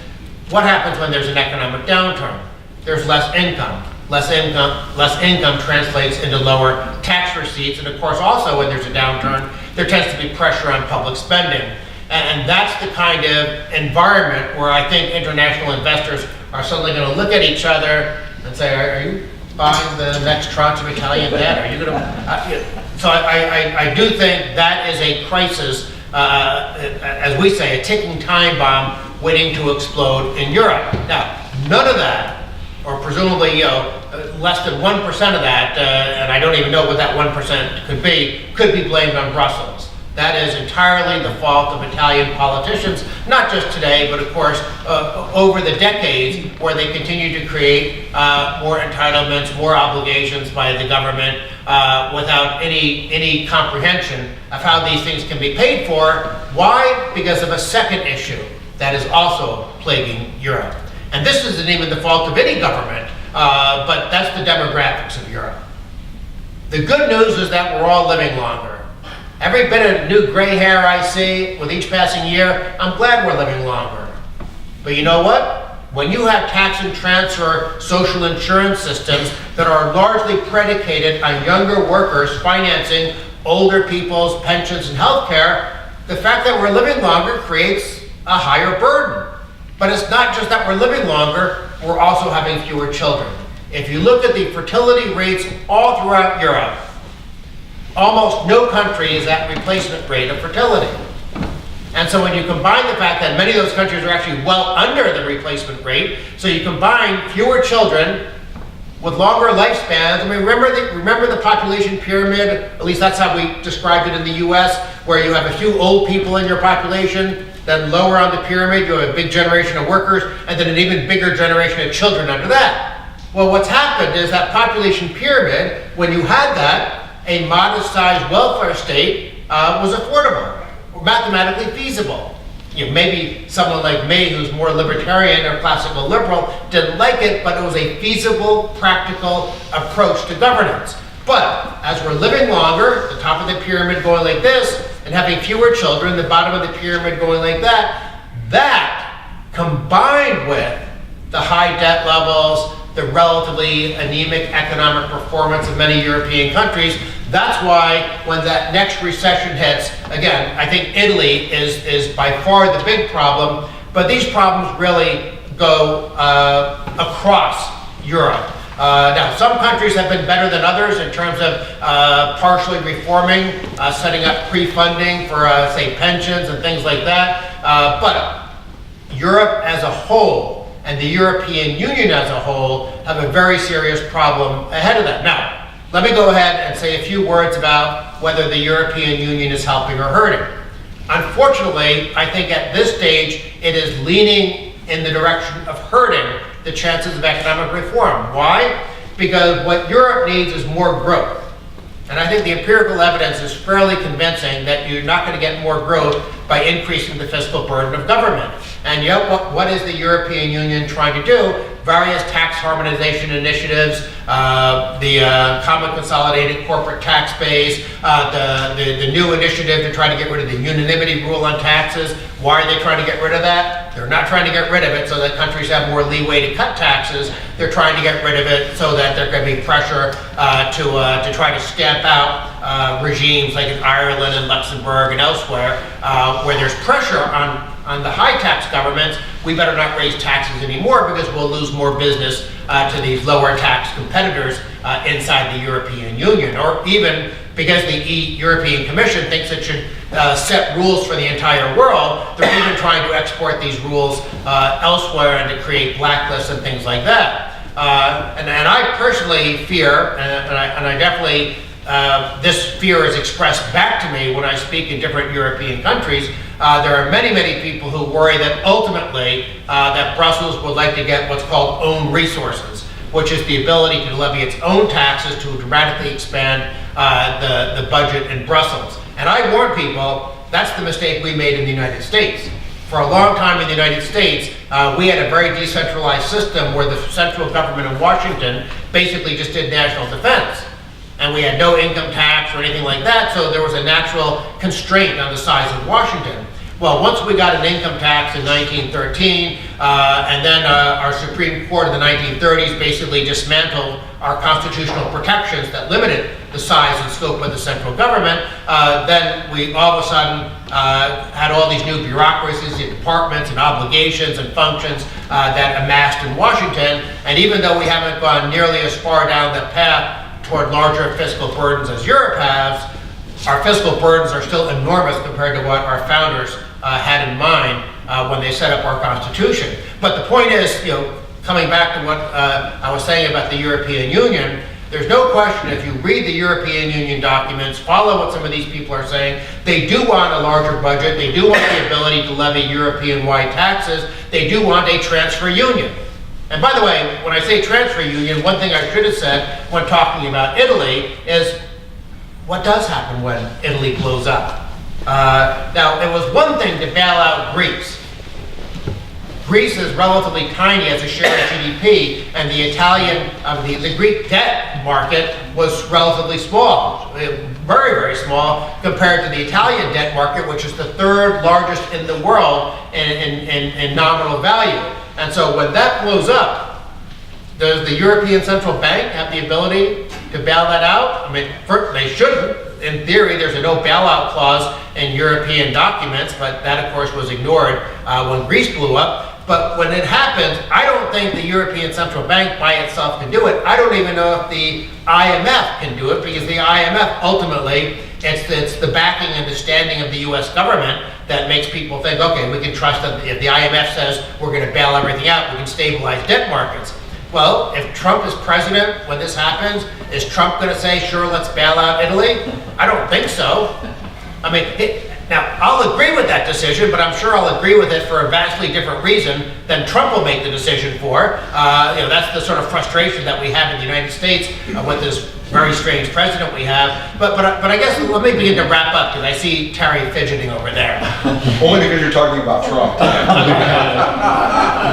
what happens when there's an economic downturn? There's less income. Less income translates into lower tax receipts, and of course also when there's a downturn, there tends to be pressure on public spending. And that's the kind of environment where I think international investors are suddenly going to look at each other and say, are you buying the next tranche of Italian debt? Are you going to? So I do think that is a crisis, as we say, a ticking time bomb, waiting to explode in Europe. Now, none of that, or presumably less than 1% of that, and I don't even know what that 1% could be blamed on Brussels. That is entirely the fault of Italian politicians, not just today, but of course over the decades, where they continue to create more entitlements, more obligations by the government without any comprehension of how these things can be paid for. Why? Because of a second issue that is also plaguing Europe. And this isn't even the fault of any government, but that's the demographics of Europe. The good news is that we're all living longer. Every bit of new gray hair I see with each passing year, I'm glad we're living longer. But you know what? When you have tax and transfer social insurance systems that are largely predicated on younger workers financing older people's pensions and health care, the fact that we're living longer creates a higher burden. But it's not just that we're living longer, we're also having fewer children. If you look at the fertility rates all throughout Europe, almost no country is at replacement rate of fertility. And so when you combine the fact that many of those countries are actually well under the replacement rate, so you combine fewer children with longer lifespans. I mean, remember the population pyramid? At least that's how we described it in the US, where you have a few old people in your population, then lower on the pyramid you have a big generation of workers, and then an even bigger generation of children under that. Well, what's happened is that population pyramid, when you had that, a modest-sized welfare state was affordable, or mathematically feasible. Maybe someone like me, who's more libertarian or classical liberal, didn't like it, but it was a feasible, practical approach to governance. But as we're living longer, the top of the pyramid going like this, and having fewer children, the bottom of the pyramid going like that, that combined with the high debt levels, the relatively anemic economic performance of many European countries, that's why when that next recession hits, again, I think Italy is by far the big problem, but these problems really go across Europe. Now, some countries have been better than others in terms of partially reforming, setting up pre-funding for, say, pensions and things like that. But Europe as a whole and the European Union as a whole have a very serious problem ahead of them. Now, let me go ahead and say a few words about whether the European Union is helping or hurting. Unfortunately, I think at this stage it is leaning in the direction of hurting the chances of economic reform. Why? Because what Europe needs is more growth. And I think the empirical evidence is fairly convincing that you're not going to get more growth by increasing the fiscal burden of government. And yet, what is the European Union trying to do? Various tax harmonization initiatives, the common consolidated corporate tax base, the new initiative to try to get rid of the unanimity rule on taxes. Why are they trying to get rid of that? They're not trying to get rid of it so that countries have more leeway to cut taxes. They're trying to get rid of it so that there can be pressure to try to stamp out regimes like in Ireland and Luxembourg and elsewhere, where there's pressure on the high tax governments. We better not raise taxes anymore because we'll lose more business to these lower tax competitors inside the European Union, or even because the European Commission thinks it should set rules for the entire world. They're even trying to export these rules elsewhere and to create blacklists and things like that. And I personally fear, and I definitely, this fear is expressed back to me when I speak in different European countries. There are many, many people who worry that ultimately that Brussels would like to get what's called own resources, which is the ability to levy its own taxes to dramatically expand the budget in Brussels. And I warn people, that's the mistake we made in the United States. For a long time in the United States, we had a very decentralized system where the central government in Washington basically just did national defense. And we had no income tax or anything like that, so there was a natural constraint on the size of Washington. Well, once we got an income tax in 1913, and then our Supreme Court in the 1930s basically dismantled our constitutional protections that limited the size and scope of the central government, then we all of a sudden had all these new bureaucracies and departments and obligations and functions that amassed in Washington. And even though we haven't gone nearly as far down the path toward larger fiscal burdens as Europe has, our fiscal burdens are still enormous compared to what our founders had in mind when they set up our Constitution. But the point is, coming back to what I was saying about the European Union, there's no question if you read the European Union documents, follow what some of these people are saying, they do want a larger budget, they do want the ability to levy European-wide taxes, they do want a transfer union. And by the way, when I say transfer union, one thing I should have said when talking about Italy is, what does happen when Italy blows up? Now, it was one thing to bail out Greece. Greece is relatively tiny as a share of GDP, and the Greek debt market was relatively small, very, very small, compared to the Italian debt market, which is the third largest in the world in nominal value. And so when that blows up, does the European Central Bank have the ability to bail that out? I mean, they shouldn't. In theory, there's a no bailout clause in European documents, but that, of course, was ignored when Greece blew up. But when it happens, I don't think the European Central Bank by itself can do it. I don't even know if the IMF can do it, because the IMF, ultimately, it's the backing and the standing of the US government that makes people think, okay, we can trust that if the IMF says we're going to bail everything out, we can stabilize debt markets. Well, if Trump is president when this happens, is Trump going to say, sure, let's bail out Italy? I don't think so. I mean, now, I'll agree with that decision, but I'm sure I'll agree with it for a vastly different reason than Trump will make the decision for. That's the sort of frustration that we have in the United States with this very strange president we have. But I guess let me begin to wrap up, because I see Terry fidgeting over there. Only because you're talking about Trump.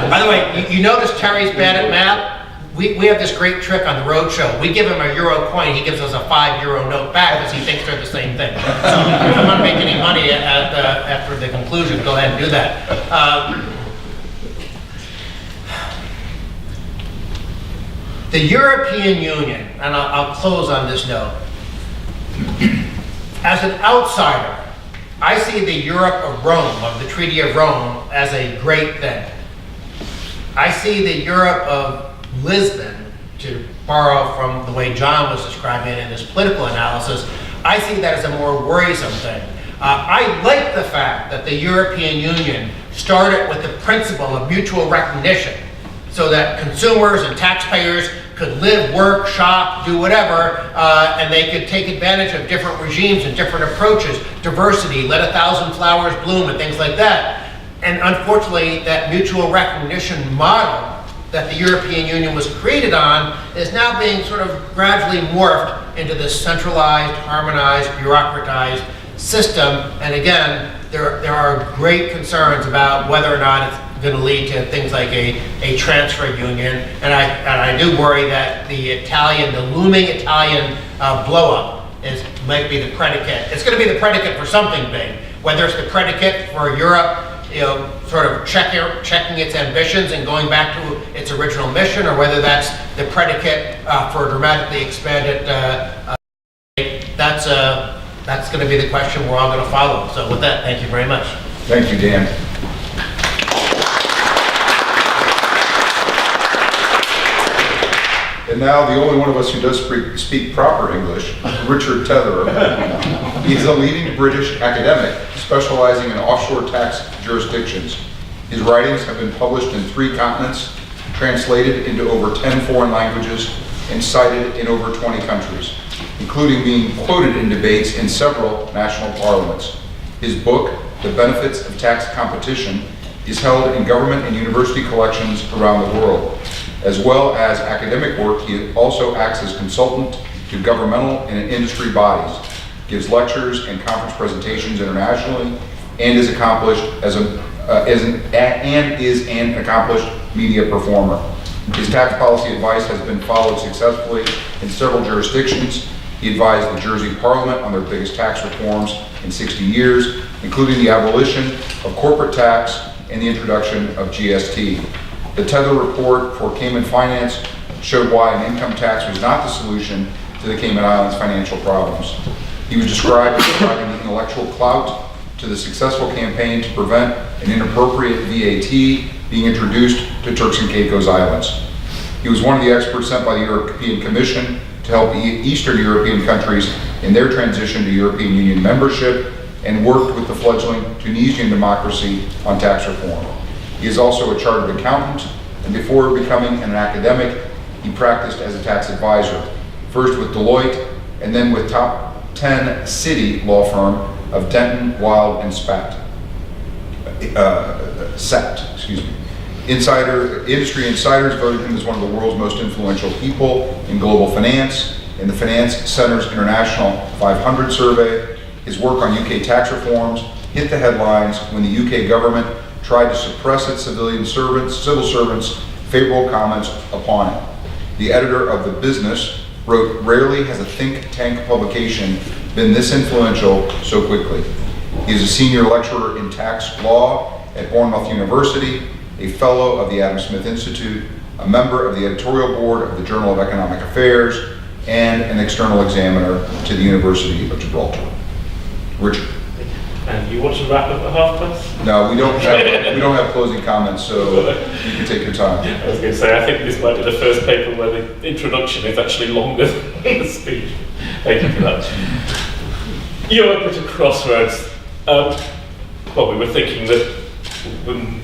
By the way, you notice Terry's bad at math? We have this great trick on the road show. We give him a euro coin, he gives us a €5 note back because he thinks they're the same thing. So if you want to make any money after the conclusion, go ahead and do that. The European Union, and I'll close on this note. As an outsider, I see the Europe of Rome, of the Treaty of Rome, as a great thing. I see the Europe of Lisbon, to borrow from the way John was describing it in his political analysis, I see that as a more worrisome thing. I like the fact that the European Union started with the principle of mutual recognition, so that consumers and taxpayers could live, work, shop, do whatever, and they could take advantage of different regimes and different approaches, diversity, let 1,000 flowers bloom, and things like that. And unfortunately, that mutual recognition model that the European Union was created on is now being sort of gradually morphed into this centralized, harmonized, bureaucratized system. And again, there are great concerns about whether or not it's going to lead to things like a transfer union. And I do worry that the looming Italian blow-up might be the predicate. It's going to be the predicate for something big, whether it's the predicate for Europe sort of checking its ambitions and going back to its original mission, or whether that's the predicate for a dramatically expanded that's going to be the question we're all going to follow. So with that, thank you very much. Thank you, Dan. And now the only one of us who does speak proper English, Richard Tetherer. He's a leading British academic specializing in offshore tax jurisdictions. His writings have been published in 3 continents, translated into over 10 foreign languages, and cited in over 20 countries, including being quoted in debates in several national parliaments. His book, The Benefits of Tax Competition, is held in government and university collections around the world. As well as academic work, he also acts as consultant to governmental and industry bodies, gives lectures and conference presentations internationally, and is an accomplished media performer. His tax policy advice has been followed successfully in several jurisdictions. He advised the Jersey Parliament on their biggest tax reforms in 60 years, including the abolition of corporate tax and the introduction of GST. The Tether report for Cayman Finance showed why an income tax was not the solution to the Cayman Islands' financial problems. He was described as providing the intellectual clout to the successful campaign to prevent an inappropriate VAT being introduced to Turks and Caicos Islands. He was one of the experts sent by the European Commission to help the Eastern European countries in their transition to European Union membership and worked with the fledgling Tunisian democracy on tax reform. He is also a chartered accountant, and before becoming an academic, he practiced as a tax advisor, first with Deloitte and then with top 10 city law firm of Denton, Wild, and Sapt. Industry insiders voted him as one of the world's most influential people in global finance. In the Finance Center's International 500 survey, his work on UK tax reforms hit the headlines when the UK government tried to suppress its civil servants' favorable comments upon it. The editor of The Business wrote, "Rarely has a think tank publication been this influential so quickly." He is a senior lecturer in tax law at Bournemouth University, a fellow of the Adam Smith Institute, a member of the editorial board of the Journal of Economic Affairs, and an external examiner to the University of Gibraltar. Richard. And you want to wrap up at past? No, we don't have closing comments, so you can take your time. I was going to say, I think this might be the first paper where the introduction is actually longer than the speech. Thank you for that. Europe at a crossroads. Well, we were thinking that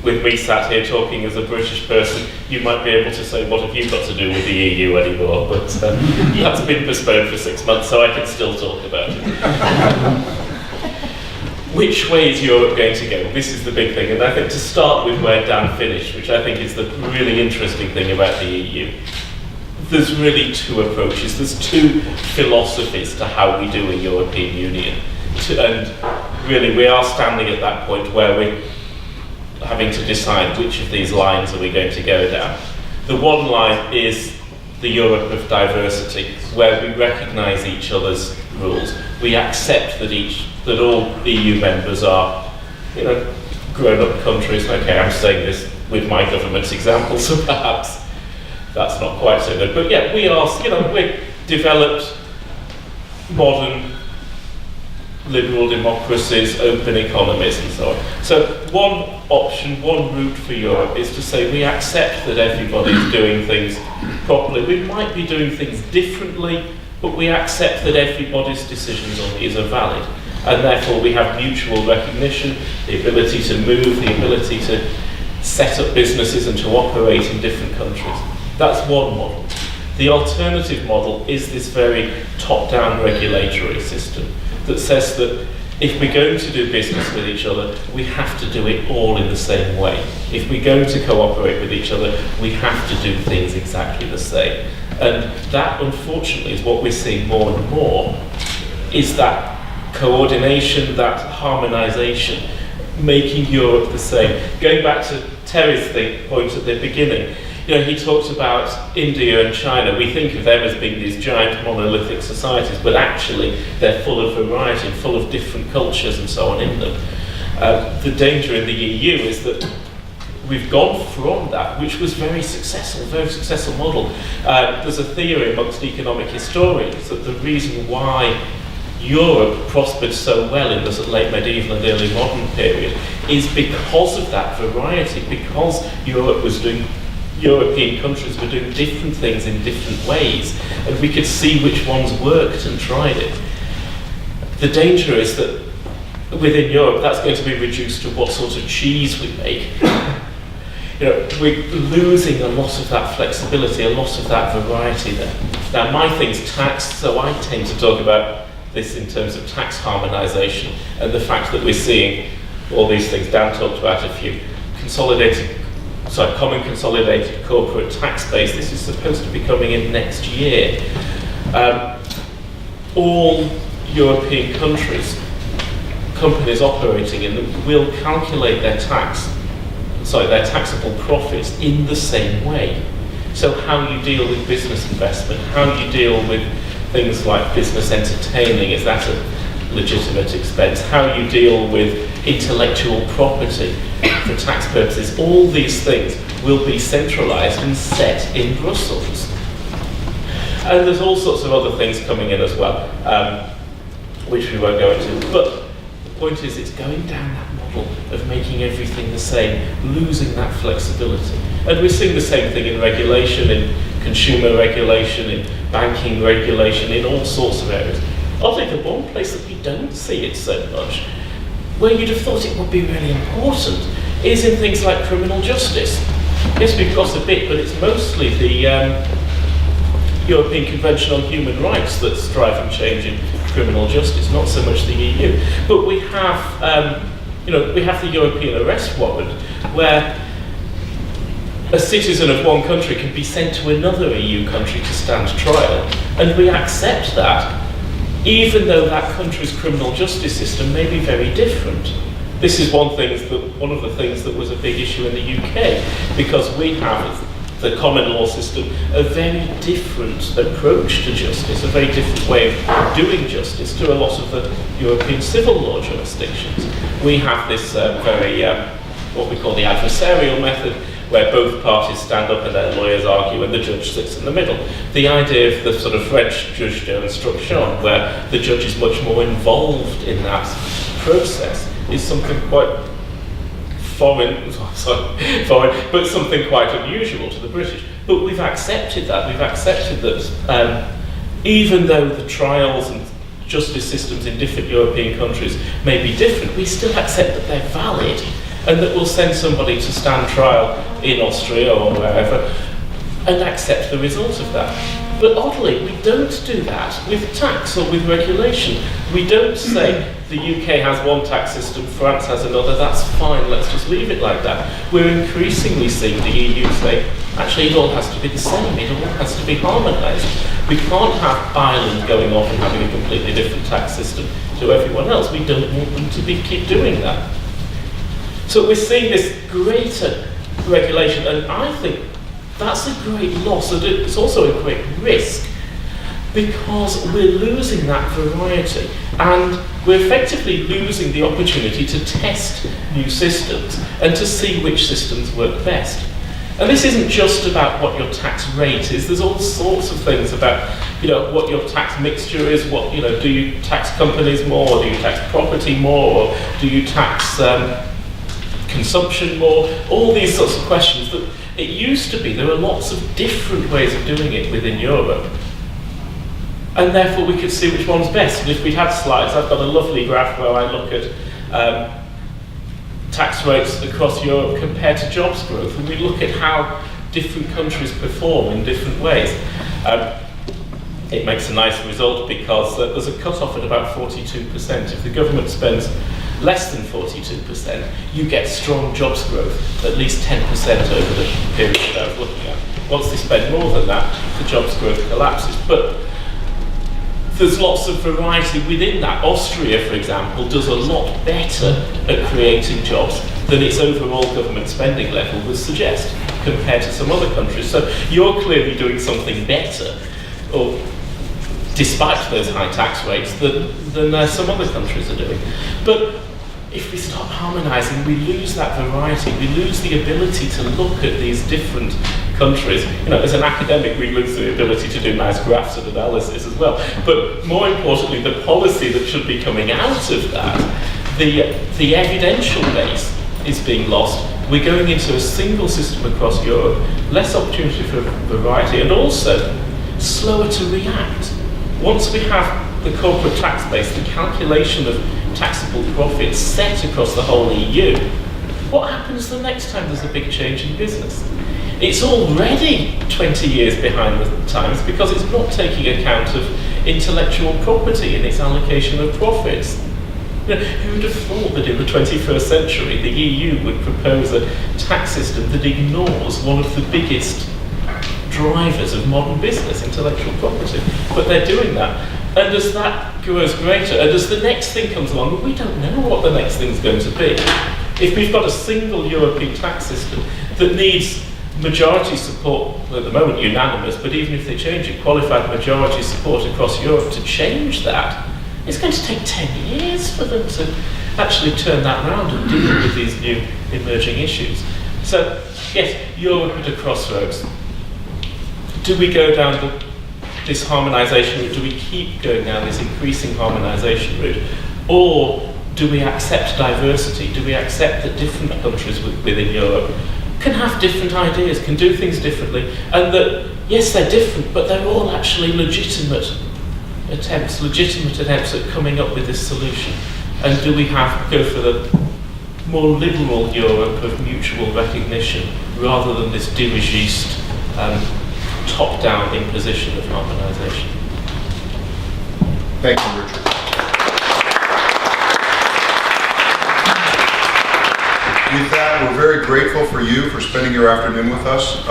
with me sat here talking as a British person, you might be able to say, what have you got to do with the EU anymore? But that's been postponed for 6 months, so I can still talk about it. Which way is Europe going to go? This is the big thing, and I think to start with where Dan finished, which I think is the really interesting thing about the EU, there's really two approaches. There's two philosophies to how we do a European Union. And really, we are standing at that point where we're having to decide which of these lines are we going to go down. The one line is the Europe of diversity, where we recognise each other's rules. We accept that all EU members are, grown-up countries. Okay, I'm saying this with my government's example, so perhaps that's not quite so good. But yeah, we are, we're developed, modern, liberal democracies, open economies, and so on. So one option, one route for Europe is to say we accept that everybody's doing things properly. We might be doing things differently, but we accept that everybody's decisions on these are valid. And therefore we have mutual recognition, the ability to move, the ability to set up businesses and to operate in different countries. That's one model. The alternative model is this very top-down regulatory system that says that if we're going to do business with each other, we have to do it all in the same way. If we're going to cooperate with each other, we have to do things exactly the same. And that, unfortunately, is what we're seeing more and more, is that coordination, that harmonisation, making Europe the same. Going back to Terry's point at the beginning, he talks about India and China. We think of them as being these giant monolithic societies, but actually they're full of variety, full of different cultures and so on in them. The danger in the EU is that we've gone from that, which was very successful model. There's a theory amongst economic historians that the reason why Europe prospered so well in the late medieval and early modern period is because of that variety, because European countries were doing different things in different ways, and we could see which ones worked and tried it. The danger is that within Europe, that's going to be reduced to what sort of cheese we make. We're losing a lot of that flexibility, a lot of that variety there. Now, my thing's tax, so I tend to talk about this in terms of tax harmonisation and the fact that we're seeing all these things. Dan talked about a few. Common consolidated corporate tax base. This is supposed to be coming in next year. All European countries, companies operating in them, will calculate their taxable profits in the same way. So how you deal with business investment, how you deal with things like business entertaining, is that a legitimate expense? How you deal with intellectual property for tax purposes, all these things will be centralised and set in Brussels. And there's all sorts of other things coming in as well, which we won't go into. But the point is, it's going down that model of making everything the same, losing that flexibility. And we're seeing the same thing in regulation, in consumer regulation, in banking regulation, in all sorts of areas. I think the one place that we don't see it so much where you'd have thought it would be really important is in things like criminal justice. Yes, we've got a bit, but it's mostly the European Convention on Human Rights that's driving change in criminal justice, not so much the EU. But we have, we have the European arrest warrant, where a citizen of one country can be sent to another EU country to stand trial, and we accept that, even though that country's criminal justice system may be very different. This is one of the things that was a big issue in the UK, because we have the common law system, a very different approach to justice, a very different way of doing justice to a lot of the European civil law jurisdictions. We have this very, what we call the adversarial method, where both parties stand up and their lawyers argue and the judge sits in the middle. The idea of the sort of French juge d'instruction, where the judge is much more involved in that process, is something quite foreign, but something quite unusual to the British. But we've accepted that. We've accepted that even though the trials and justice systems in different European countries may be different, we still accept that they're valid, and that we'll send somebody to stand trial in Austria or wherever and accept the result of that. But oddly, we don't do that with tax or with regulation. We don't say the UK has one tax system, France has another, that's fine, let's just leave it like that. We're increasingly seeing the EU say, actually it all has to be the same, it all has to be harmonised. We can't have Ireland going off and having a completely different tax system to everyone else. We don't want them to keep doing that. So we're seeing this greater regulation, and I think that's a great loss, and it's also a great risk, because we're losing that variety, and we're effectively losing the opportunity to test new systems and to see which systems work best. And this isn't just about what your tax rate is. There's all sorts of things about, what your tax mixture is. What, do you tax companies more, or do you tax property more, or do you tax consumption more? All these sorts of questions that it used to be. There were lots of different ways of doing it within Europe, and therefore we could see which one's best. And if we'd had slides, I've got a lovely graph where I look at tax rates across Europe compared to jobs growth, and we look at how different countries perform in different ways. It makes a nice result because there's a cut-off at about 42%. If the government spends less than 42%, you get strong jobs growth, at least 10% over the period that I was looking at. Once they spend more than that, the jobs growth collapses. But there's lots of variety within that. Austria, for example, does a lot better at creating jobs than its overall government spending level would suggest, compared to some other countries. So you're clearly doing something better, or despite those high tax rates, than some other countries are doing. But if we start harmonising, we lose that variety. We lose the ability to look at these different countries. As an academic, we lose the ability to do nice graphs and analysis as well. But more importantly, the policy that should be coming out of that, the evidential base is being lost. We're going into a single system across Europe, less opportunity for variety, and also slower to react. Once we have the corporate tax base, the calculation of taxable profits set across the whole EU, what happens the next time there's a big change in business? It's already 20 years behind the times because it's not taking account of intellectual property in its allocation of profits. Who would have thought that in the 21st century the EU would propose a tax system that ignores one of the biggest drivers of modern business, intellectual property? But they're doing that. And as that grows greater, and as the next thing comes along, we don't know what the next thing's going to be. If we've got a single European tax system that needs majority support, at the moment unanimous, but even if they change it, qualified majority support across Europe to change that, it's going to take 10 years for them to actually turn that round and deal with these new emerging issues. So, yes, Europe at a crossroads. Do we go down this harmonisation route? Do we keep going down this increasing harmonisation route? Or do we accept diversity? Do we accept that different countries within Europe can have different ideas, can do things differently, and that, yes, they're different, but they're all actually legitimate attempts at coming up with this solution. And do we have to go for the more liberal Europe of mutual recognition rather than this dirigiste top-down imposition of harmonisation? Thank you, Richard. With that, we're very grateful for you for spending your afternoon with us.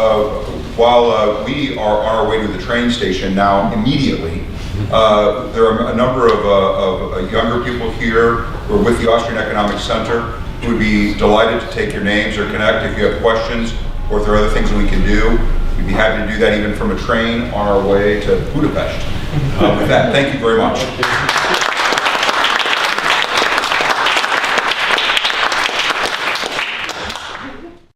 While we are on our way to the train station now immediately, there are a number of younger people here who are with the Austrian Economic Center who would be delighted to take your names or connect if you have questions or if there are other things that we can do. We'd be happy to do that even from a train on our way to Budapest. With that, thank you very much.